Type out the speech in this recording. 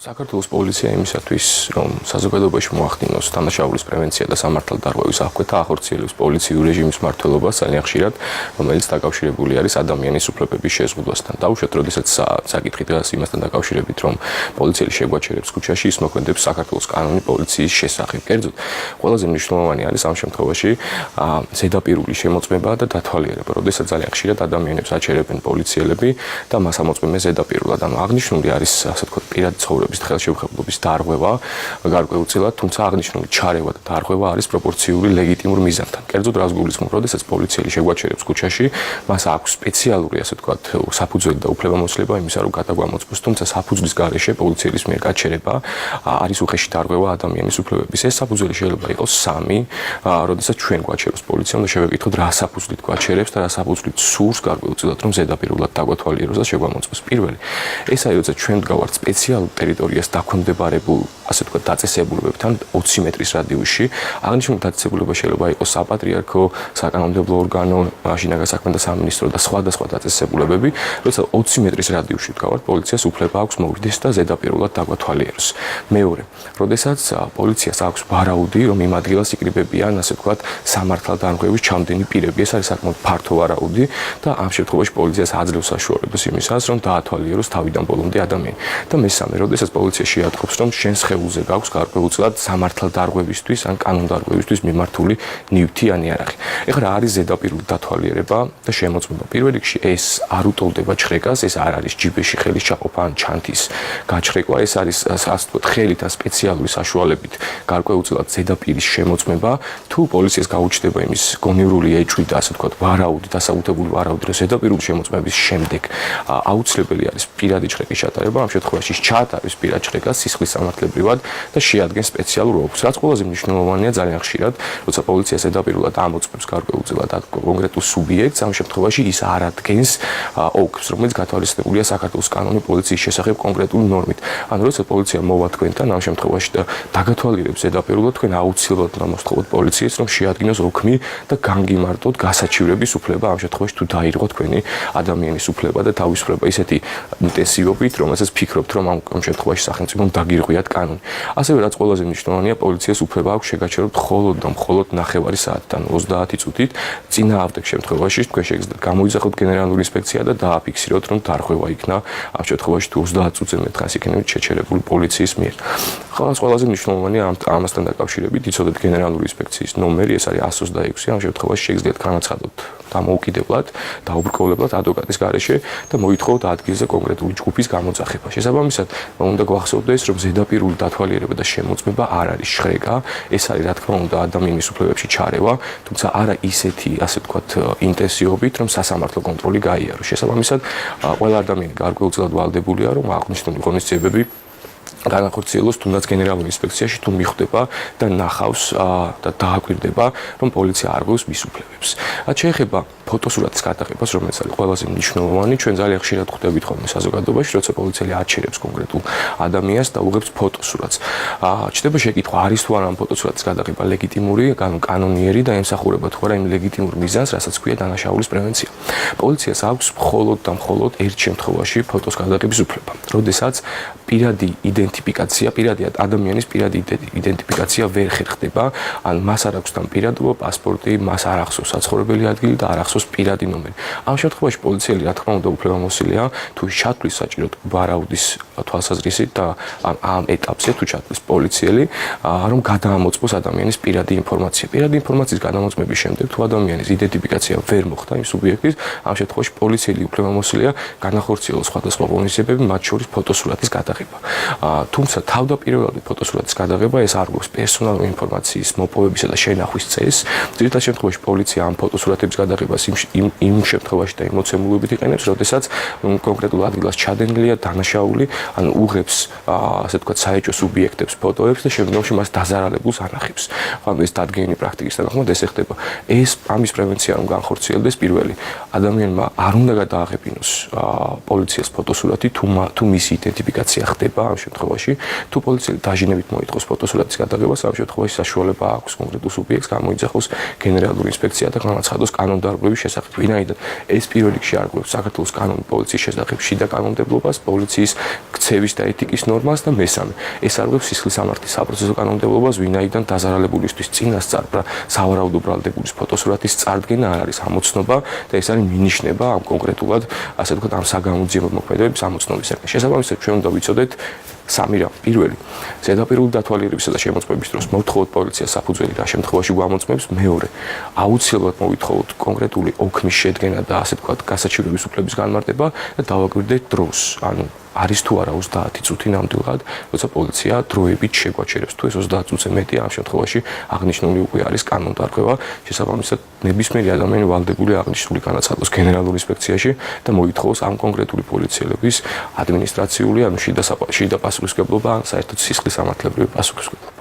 საქართველოს პოლიცია იმისათვის, რომ საზოგადოებაში მოახდინოს დანაშაულის პრევენცია და სამართალ დარღვევის აღკვეთა ახორციელებს პოლიციურ რეჟიმის მმართველობას ძალიან ხშირად, რომელიც დაკავშირებული არის ადამიანის უფლებების შეზღუდვასთან. დაუშვათ, როდესაც საკითხი დგას იმასთან დაკავშირებით, რომ პოლიციელი შეგვაჩერებს ქუჩაში, ის მოქმედებს საქართველოს კანონი პოლიციის შესახებ. კერძოდ, ყველაზე მნიშვნელოვანი არის ამ შემთხვევაში ზედაპირული შემოწმება და დათვალიერება, როდესაც ძალიან ხშირად ადამიანებს აჩერებენ პოლიციელები და მას ამოწმებენ ზედაპირულად. ანუ აღნიშნული არის, ასე ვთქვათ, პირადი ცხოვრების ხელშეუხებლობის დარღვევა, გარკვეულწილად, თუმცა აღნიშნული ჩარევა და დარღვევა არის პროპორციული ლეგიტიმურ მიზანთან. კერძოდ, რას გულისხმობ, როდესაც პოლიციელი შეგვაჩერებს ქუჩაში, მას აქვს სპეციალური, ასე ვთქვათ, საფუძველი და უფლებამოსილება იმისა, რომ გადაგვამოწმოს, თუმცა საფუძვლის გარეშე პოლიციელის მიერ გაჩერება არის უხეში დარღვევა ადამიანის უფლებების. ეს საფუძველი შეიძლება იყოს სამი, როდესაც ჩვენ გვაჩერებს პოლიცია, უნდა შევეკითხოთ, რა საფუძვლით გვაჩერებს და რა საფუძვლით სურს გარკვეულწილად, რომ ზედაპირულად დაგვათვალიეროს და შეგვამოწმოს. პირველი, ეს არის, როდესაც ჩვენ ვდგავართ სპეციალურ ტერიტორიას დაქვემდებარებულ, ასე ვთქვათ, დაწესებულებებთან 20 მეტრის რადიუსში. აღნიშნული დაწესებულება შეიძლება იყოს საპატრიარქო, საკანონმდებლო ორგანო, შინაგან საქმეთა სამინისტრო და სხვადასხვა დაწესებულებები, როცა 20 მეტრის რადიუსში ვდგავართ, პოლიციას უფლება აქვს მოვიდეს და ზედაპირულად დაგვათვალიეროს. მეორე, როდესაც პოლიციას აქვს ვარაუდი, რომ იმ ადგილას იკრიბებიან, ასე ვთქვათ, სამართალ დარღვევის ჩამდენი პირები. ეს არის საკმაოდ ფართო ვარაუდი და ამ შემთხვევაში პოლიციას აძლევს საშუალებას იმისას, რომ დაათვალიეროს თავიდან ბოლომდე ადამიანი. და მესამე, როდესაც პოლიცია შეატყობს, რომ შენ სხეულზე გაქვს გარკვეულწილად სამართალ დარღვევისთვის ან კანონ დარღვევისთვის მიმართული ნივთი ან იარაღი. ეხლა რა არის ზედაპირული დათვალიერება და შემოწმება? პირველ რიგში ეს არ უტოლდება ჩხრეკას, ეს არ არის ჯიბეში ხელის ჩაყოფა ან ჩანთის გაჩხრეკვა, ეს არის, ასე ვთქვათ, ხელით ან სპეციალური საშუალებით გარკვეულწილად ზედაპირის შემოწმება. თუ პოლიციას გაუჩნდება იმის გონივრული ეჭვი და, ასე ვთქვათ, ვარაუდი, დასაუთებული ვარაუდი, რომ ზედაპირული შემოწმების შემდეგ აუცილებელი არის პირადი ჩხრეკის ჩატარება, ამ შემთხვევაში ჩაატარებს პირად ჩხრეკას სისხლის სამართლებრივად და შეადგენს სპეციალურ ოფს. რაც ყველაზე მნიშვნელოვანია ძალიან ხშირად, როცა პოლიცია ზედაპირულად ამოწმებს გარკვეულწილად კონკრეტულ სუბიექტს, ამ შემთხვევაში ის არ ადგენს ოფს, რომელიც გათვალისწინებულია საქართველოს კანონი პოლიციის შესახებ კონკრეტული ნორმით. ანუ როცა პოლიცია მოვა თქვენთან ამ შემთხვევაში და დაგათვალიერებს ზედაპირულად, თქვენ აუცილებლად უნდა მოსთხოვოთ პოლიციას, რომ შეადგინოს ოქმი და განგიმარტოთ გასაჩივრების უფლება, ამ შემთხვევაში თუ დაირღვა თქვენი ადამიანის უფლება და თავისუფლება ისეთი ინტენსივობით, რომელსაც ფიქრობთ, რომ ამ შემთხვევაში სახელმწიფომ დაგირღვიათ კანონი. ასევე რაც ყველაზე მნიშვნელოვანია, პოლიციას უფლება აქვს შეგაჩერებთ მხოლოდ და მხოლოდ 9 საათით, ანუ 30 წუთით. წინააღმდეგ შემთხვევაში თქვენ შეგიძლიათ გამოიძახოთ გენერალური ინსპექცია და დააფიქსიროთ, რომ დარღვევა იქნა ამ შემთხვევაში თუ 30 წუთზე მეტ ხანს იქნებით შეჩერებული პოლიციის მიერ. ხოლო ყველაზე მნიშვნელოვანია ამასთან დაკავშირებით იცოდეთ გენერალური ინსპექციის ნომერი, ეს არის 126. ამ შემთხვევაში შეგიძლიათ განაცხადოთ დამოუკიდებლად, დაუბრკოლებლად ადვოკატის გარეშე და მოითხოვოთ ადგილზე კონკრეტული ჯგუფის გამოძახება. შესაბამისად, უნდა გვახსოვდეს, რომ ზედაპირული დათვალიერება და შემოწმება არ არის შხრეკა, ეს არის, რა თქმა უნდა, ადამიანის უფლებებში ჩარევა, თუმცა არა ისეთი, ასე ვთქვათ, ინტენსივობით, რომ სასამართლო კონტროლი გაიაროს. შესაბამისად, ყველა ადამიანი გარკვეულწილად ვალდებულია, რომ აღნიშნული ღონისძიებები განახორციელოს თუნდაც გენერალურ ინსპექციაში თუ მიხვდება და ნახავს და დააკვირდება, რომ პოლიცია არღვევს მის უფლებებს. რაც შეეხება ფოტოსურათის გადაღებას, რომელიც არის ყველაზე მნიშვნელოვანი, ჩვენ ძალიან ხშირად ხვდებით ხოლმე საზოგადოებაში, როცა პოლიციელი აჩერებს კონკრეტულ ადამიანს და უღებს ფოტოსურათს. ჩნდება შეკითხვა, არის თუ არა ამ ფოტოსურათის გადაღება ლეგიტიმური, კანონიერი და ემსახურება თუ არა იმ ლეგიტიმურ მიზანს, რასაც ქვია დანაშაულის პრევენცია. პოლიციას აქვს მხოლოდ და მხოლოდ ერთ შემთხვევაში ფოტოს გადაღების უფლება, როდესაც პირადი იდენტიფიკაცია, ადამიანის პირადი იდენტიფიკაცია ვერ ხერხდება, ან მას არ აქვს თან პირადობა, პასპორტი, მას არ ახსოვს საცხოვრებელი ადგილი და არ ახსოვს პირადი ნომერი. ამ შემთხვევაში პოლიციელი, რა თქმა უნდა, უფლებამოსილია, თუ ჩათვლის საჭიროდ ვარაუდის თვალსაზრისით და ამ ეტაპზე თუ ჩათვლის პოლიციელი, რომ გადაამოწმოს ადამიანის პირადი ინფორმაცია. პირადი ინფორმაციის გადამოწმების შემდეგ, თუ ადამიანის იდენტიფიკაცია ვერ მოხდა იმ სუბიექტის, ამ შემთხვევაში პოლიციელი უფლებამოსილია განახორციელოს სხვადასხვა ღონისძიებები, მათ შორის ფოტოსურათის გადაღება. თუმცა თავდაპირველად ფოტოსურათის გადაღება ეს არ გვაქვს პერსონალური ინფორმაციის მოპოვებისა და შენახვის წესს. ძირითად შემთხვევაში პოლიცია ამ ფოტოსურათების გადაღებას იმ შემთხვევაში და იმ მოცემულობით იყენებს, როდესაც კონკრეტულ ადგილას ჩადენილია დანაშაული, ან უღებს, ასე ვთქვათ, საეჭვო სუბიექტებს ფოტოებს და შემდგომში მას დაზარალებულს ანახებს. ეს დადგენილი პრაქტიკის თანახმად ეს ეხება. ეს ამის პრევენცია რომ განხორციელდეს, პირველი ადამიანმა არ უნდა გადააღებინოს პოლიციას ფოტოსურათი, თუ მისი იდენტიფიკაცია ხდება ამ შემთხვევაში შემთხვევაში თუ პოლიციელი დაჟინებით მოითხოვს ფოტოსურათის გადაღებას, ამ შემთხვევაში საშუალება აქვს კონკრეტულ სუბიექტს გამოიძახოს გენერალური ინსპექცია და განაცხადოს კანონდარღვევის შესახებ. ვინაიდან ეს პირველ რიგში არღვევს საქართველოს კანონი პოლიციის შესახებ შიდა კანონმდებლობას, პოლიციის ქცევის და ეთიკის ნორმას და მესამე, ეს არღვევს სისხლის სამართლის საპროცესო კანონმდებლობას, ვინაიდან დაზარალებულისთვის წინასწარ სავარაუდო ბრალდებულის ფოტოსურათის წარდგენა არ არის ამოცნობა და ეს არის მინიშნება ამ კონკრეტულად, ასე ვთქვათ, ამ საგამოძიებო მოქმედების ამოცნობისაკენ. შესაბამისად, ჩვენ უნდა ვიცოდეთ სამი რამ. პირველი, ზედაპირული დათვალიერებისა და შემოწმების დროს მოვთხოვოთ პოლიციას საფუძველი რა შემთხვევაში გვამოწმებს. მეორე, აუცილებლად მოვითხოვოთ კონკრეტული ოქმის შედგენა და ასე ვთქვათ, გასაჩივრების უფლების განმარტება და დავაკვირდეთ დროს. ანუ არის თუ არა 30 წუთი ნამდვილად, როცა პოლიცია დროებით შეგვაჩერებს. თუ ეს 30 წუთზე მეტია, ამ შემთხვევაში აღნიშნული უკვე არის კანონდარღვევა. შესაბამისად, ნებისმიერი ადამიანი ვალდებული აღნიშნული განაცხადოს გენერალურ ინსპექციაში და მოითხოვოს ამ კონკრეტული პოლიციელების ადმინისტრაციული, ანუ შიდა პასუხისმგებლობა, ან საერთოდ სისხლის სამართლებრივი პასუხისმგებლობა.